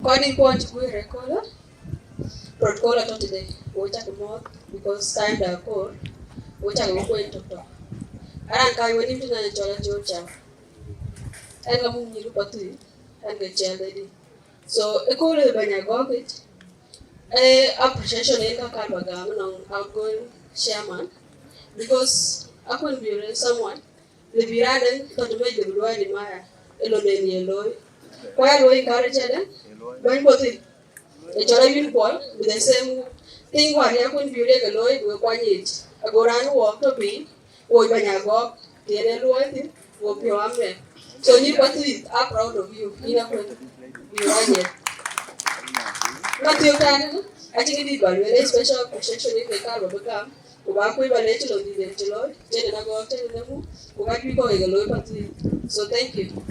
Kwani kwa chukui rekola. Protocol to today. Wocha kumot because time da ko. Wocha kumot to. Aran kai wani mtu na chola Achol Chaw. Enga munyiru Pathuyith. Enga Chairlady. So ekole Banyagok it. Appreciation enga kalbagam nong outgoing chairman because I couldn't be someone. The Biradan to make the Blue in Maya. Elone yellow. Why do we encourage them? When was it? A chola uniform with the same thing one I couldn't be a lawyer with 1 age. I go around walk to be, or Banyagok, the Eloy, or Pure. So you Pathuyith are proud of you. You know, you are here. Not your time. I think it is very special appreciation if they can't become. We were later on the Lord, Jen and I go after them, who might be going a lawyer. So thank you.